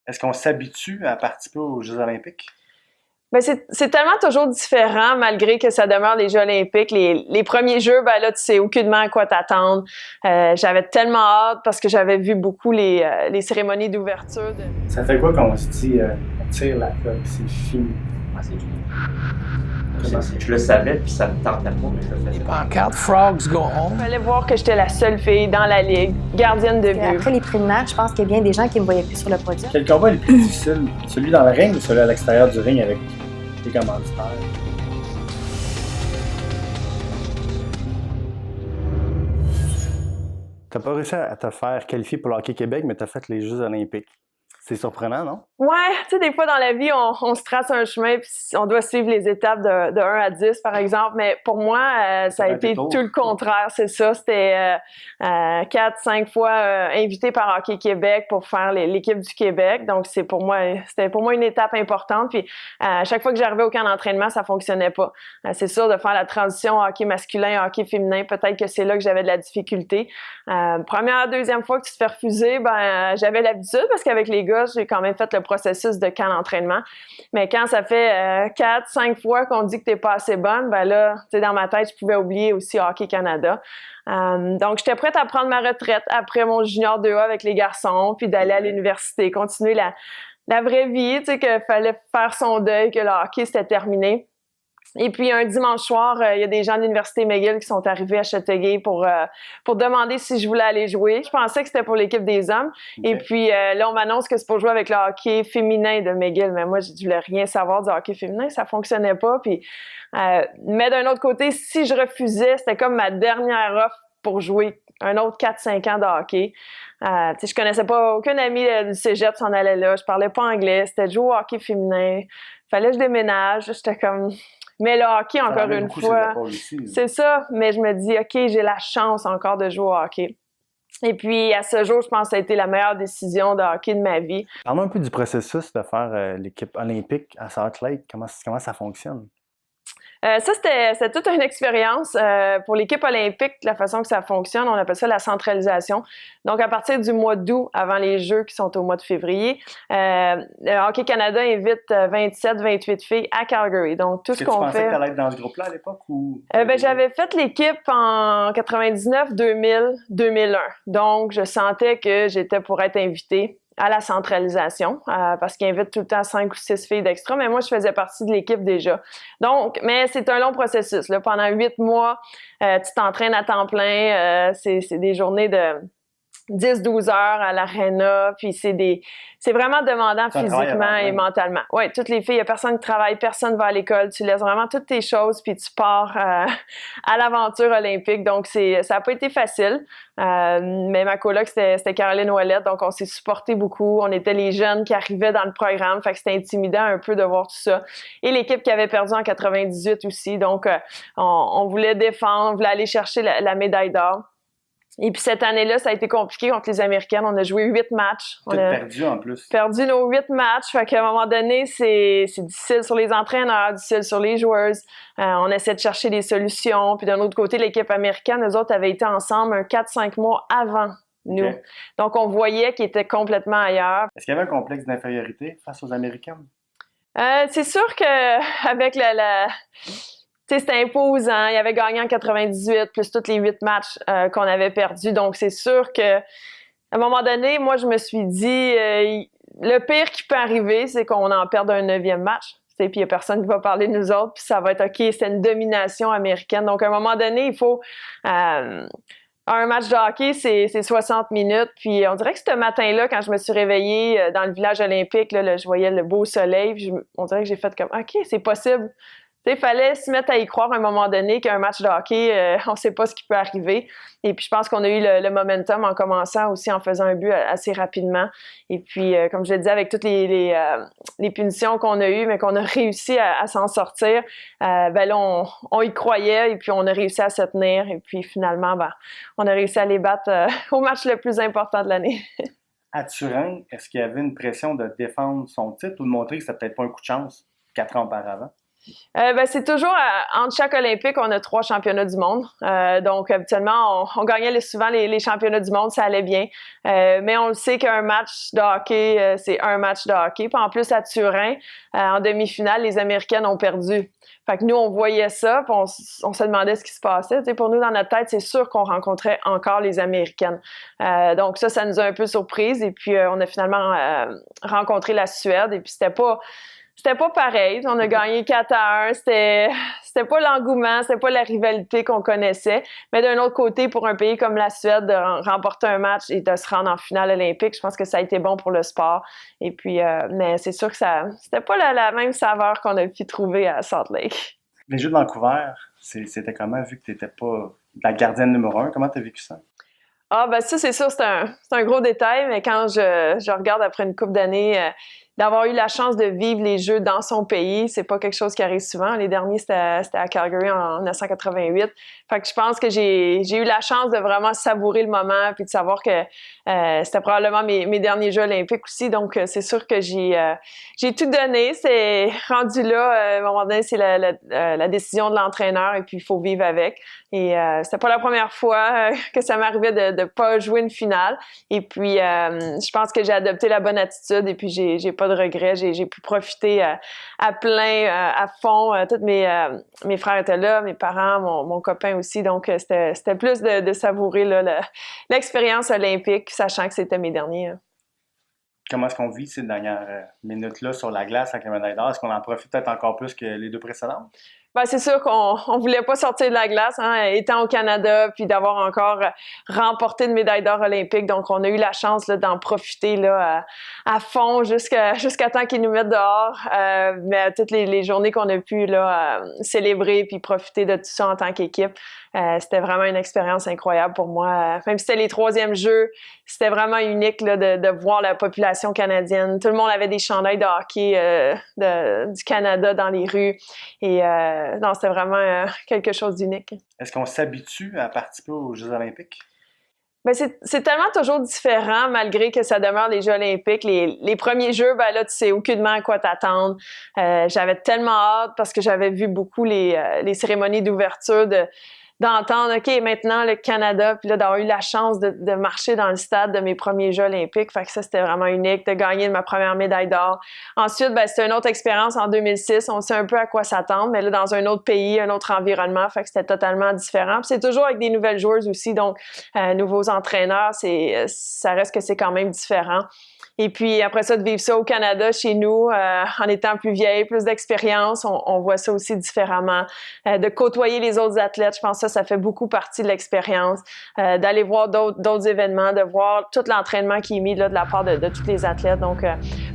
Est-ce qu'on s'habitue à participer aux Jeux olympiques? Ben c'est tellement toujours différent malgré que ça demeure les Jeux olympiques. Les premiers Jeux, ben là, tu sais aucunement à quoi t'attendre. J'avais tellement hâte parce que j'avais vu beaucoup les cérémonies d'ouverture. Ça fait quoi quand on se dit on tire la coque, c'est fini? Ah, c'est fini. Je le savais, puis ça me tentait pas, mais je le faisais. Les pancartes Frogs Go Home. Il fallait voir que j'étais la seule fille dans la ligue, gardienne de but. Après les préliminaires, je pense qu'il y a bien des gens qui me voyaient plus sur le podium. Quel combat est le plus difficile? Celui dans le ring ou celui à l'extérieur du ring avec les commanditaires? T'as pas réussi à te faire qualifier pour le Hockey Québec, mais t'as fait les Jeux olympiques. C'est surprenant, non? Ouais, tu sais, des fois dans la vie, on se trace un chemin puis on doit suivre les étapes de 1 à 10, par exemple. Mais pour moi, ça a été tout le contraire, c'est ça. C'était 4-5 fois invité par Hockey Québec pour faire l'équipe du Québec. Donc, c'était pour moi une étape importante. Puis, à chaque fois que j'arrivais au camp d'entraînement, ça fonctionnait pas. C'est sûr, de faire la transition hockey masculin, hockey féminin, peut-être que c'est là que j'avais de la difficulté. Première, deuxième fois que tu te fais refuser, j'avais l'habitude parce qu'avec les gars, j'ai quand même fait le processus de camp d'entraînement. Mais quand ça fait 4-5 fois qu'on dit que t'es pas assez bonne, ben là, tu sais, dans ma tête, je pouvais oublier aussi Hockey Canada. Donc, j'étais prête à prendre ma retraite après mon junior 2A avec les garçons, puis d'aller à l'université, continuer la vraie vie, tu sais, qu'il fallait faire son deuil, que le hockey, c'était terminé. Et puis, un dimanche soir, il y a des gens de l'Université McGill qui sont arrivés à Châteauguay pour demander si je voulais aller jouer. Je pensais que c'était pour l'équipe des hommes. Okay. Et puis, là, on m'annonce que c'est pour jouer avec le hockey féminin de McGill. Mais moi, je voulais rien savoir du hockey féminin. Ça fonctionnait pas. Puis, mais d'un autre côté, si je refusais, c'était comme ma dernière offre pour jouer un autre 4-5 ans de hockey. Je connaissais pas aucun ami du cégep s'en allait là. Je parlais pas anglais. C'était de jouer au hockey féminin. Fallait que je déménage. J'étais comme... Mais le hockey, encore une fois, c'est ça. Mais je me dis, OK, j'ai la chance encore de jouer au hockey. Et puis, à ce jour, je pense que ça a été la meilleure décision de hockey de ma vie. Parle-moi un peu du processus de faire l'équipe olympique à Salt Lake. Comment ça fonctionne? Ça, c'était toute une expérience. Pour l'équipe olympique, la façon que ça fonctionne, on appelle ça la centralisation. Donc, à partir du mois d'août, avant les Jeux qui sont au mois de février, le Hockey Canada invite 27-28 filles à Calgary. Donc, tout ce qu'on fait... Tu pensais que tu allais être dans ce groupe-là à l'époque? Ou... j'avais fait l'équipe en 99, 2000, 2001. Donc, je sentais que j'étais pour être invitée à la centralisation, parce qu'ils invitent tout le temps 5 ou 6 filles d'extra, mais moi, je faisais partie de l'équipe déjà. Donc, mais c'est un long processus, là. Pendant 8 mois, tu t'entraînes à temps plein, c'est des journées de 10-12 heures à l'aréna, puis c'est vraiment demandant physiquement et mentalement. Oui, toutes les filles, il n'y a personne qui travaille, personne va à l'école, tu laisses vraiment toutes tes choses, puis tu pars à l'aventure olympique. Donc, ça n'a pas été facile, mais ma coloc, c'était Caroline Ouellette, donc on s'est supporté beaucoup. On était les jeunes qui arrivaient dans le programme, fait que c'était intimidant un peu de voir tout ça. Et l'équipe qui avait perdu en 98 aussi, donc on voulait défendre, on voulait aller chercher la médaille d'or. Et puis cette année-là, ça a été compliqué contre les Américaines. On a joué 8 matchs. On a perdu en plus. Perdu nos 8 matchs. Fait qu'à un moment donné, c'est difficile sur les entraîneurs, difficile sur les joueuses. On essaie de chercher des solutions. Puis d'un autre côté, l'équipe américaine, eux autres avaient été ensemble un 4-5 mois avant nous. Okay. Donc on voyait qu'ils étaient complètement ailleurs. Est-ce qu'il y avait un complexe d'infériorité face aux Américaines? C'est sûr qu'avec c'était imposant. Il avait gagné en 98, plus tous les 8 matchs qu'on avait perdus. Donc, c'est sûr que à un moment donné, moi, je me suis dit, le pire qui peut arriver, c'est qu'on en perde un 9e match. Puis, il n'y a personne qui va parler de nous autres. Puis, ça va être OK, c'est une domination américaine. Donc, à un moment donné, il faut... un match de hockey, c'est 60 minutes. Puis, on dirait que ce matin-là, quand je me suis réveillée dans le village olympique, là, je voyais le beau soleil. Puis on dirait que j'ai fait comme, OK, c'est possible. Il fallait se mettre à y croire à un moment donné qu'un match de hockey, on ne sait pas ce qui peut arriver. Et puis, je pense qu'on a eu le momentum en commençant aussi, en faisant un but assez rapidement. Et puis, comme je le disais, avec toutes les punitions qu'on a eues, mais qu'on a réussi à s'en sortir, là, on y croyait et puis on a réussi à se tenir. Et puis, finalement, on a réussi à les battre au match le plus important de l'année. À Turin, est-ce qu'il y avait une pression de défendre son titre ou de montrer que c'était peut-être pas un coup de chance 4 ans auparavant? C'est toujours, entre chaque Olympique, on a 3 championnats du monde. Donc, habituellement, on gagnait souvent les championnats du monde, ça allait bien. Mais on le sait qu'un match de hockey, c'est un match de hockey. Puis en plus, à Turin, en demi-finale, les Américaines ont perdu. Fait que nous, on voyait ça, puis on se demandait ce qui se passait. Tu sais, pour nous, dans notre tête, c'est sûr qu'on rencontrait encore les Américaines. Donc ça nous a un peu surprise. Et puis, on a finalement rencontré la Suède. Et puis, c'était pas pareil. On a gagné 4-1. C'était pas l'engouement, c'était pas la rivalité qu'on connaissait. Mais d'un autre côté, pour un pays comme la Suède, de remporter un match et de se rendre en finale olympique, je pense que ça a été bon pour le sport. Et puis, mais c'est sûr que c'était pas la même saveur qu'on a pu trouver à Salt Lake. Les Jeux de Vancouver, c'était comment, vu que tu n'étais pas la gardienne numéro 1? Comment tu as vécu ça? Ça, c'est sûr, c'est un gros détail, mais quand je regarde après une couple d'années, d'avoir eu la chance de vivre les Jeux dans son pays, c'est pas quelque chose qui arrive souvent. Les derniers, c'était à Calgary en 1988. Fait que je pense que j'ai eu la chance de vraiment savourer le moment puis de savoir que c'était probablement mes derniers Jeux olympiques aussi. Donc, c'est sûr que j'ai tout donné. C'est rendu là, à un moment donné, c'est la décision de l'entraîneur et puis il faut vivre avec. Et c'était pas la première fois que ça m'arrivait de pas jouer une finale. Et puis, je pense que j'ai adopté la bonne attitude et puis j'ai pas de regrets. J'ai pu profiter à plein, à fond. Tous mes frères étaient là, mes parents, mon copain aussi. Donc, c'était plus de savourer là, l'expérience olympique, sachant que c'était mes derniers. Comment est-ce qu'on vit ces dernières minutes-là sur la glace avec la médaille d'or? Est-ce qu'on en profite peut-être encore plus que les 2 précédentes? C'est sûr qu'on voulait pas sortir de la glace, étant au Canada, puis d'avoir encore remporté une médaille d'or olympique. Donc, on a eu la chance là, d'en profiter là, à fond jusqu'à temps qu'ils nous mettent dehors. Mais toutes les journées qu'on a pu là, célébrer puis profiter de tout ça en tant qu'équipe, c'était vraiment une expérience incroyable pour moi. Même si c'était les 3e Jeux, c'était vraiment unique là, de voir la population canadienne. Tout le monde avait des chandails de hockey du Canada dans les rues. Et non, c'était vraiment quelque chose d'unique. Est-ce qu'on s'habitue à participer aux Jeux olympiques? C'est tellement toujours différent, malgré que ça demeure les Jeux olympiques. Les premiers Jeux, là, tu sais aucunement à quoi t'attendre. J'avais tellement hâte parce que j'avais vu beaucoup les cérémonies d'ouverture d'entendre, OK, maintenant le Canada, puis là, d'avoir eu la chance de marcher dans le stade de mes premiers Jeux olympiques. Fait que ça, c'était vraiment unique, de gagner ma première médaille d'or. Ensuite, c'était une autre expérience en 2006. On sait un peu à quoi s'attendre, mais là, dans un autre pays, un autre environnement. Fait que c'était totalement différent. Puis c'est toujours avec des nouvelles joueuses aussi, donc nouveaux entraîneurs. Ça reste que c'est quand même différent. Et puis, après ça, de vivre ça au Canada, chez nous, en étant plus vieille, plus d'expérience, on voit ça aussi différemment. De côtoyer les autres athlètes, je pense que ça fait beaucoup partie de l'expérience. D'aller voir d'autres événements, de voir tout l'entraînement qui est mis là, de la part de tous les athlètes. Donc,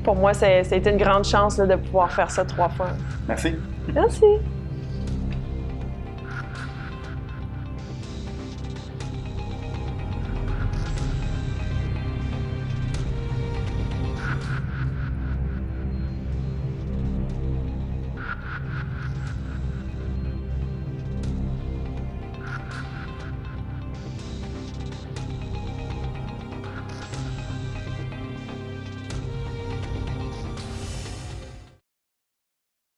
pour moi, c'était une grande chance là, de pouvoir faire ça 3 fois. Merci. Merci.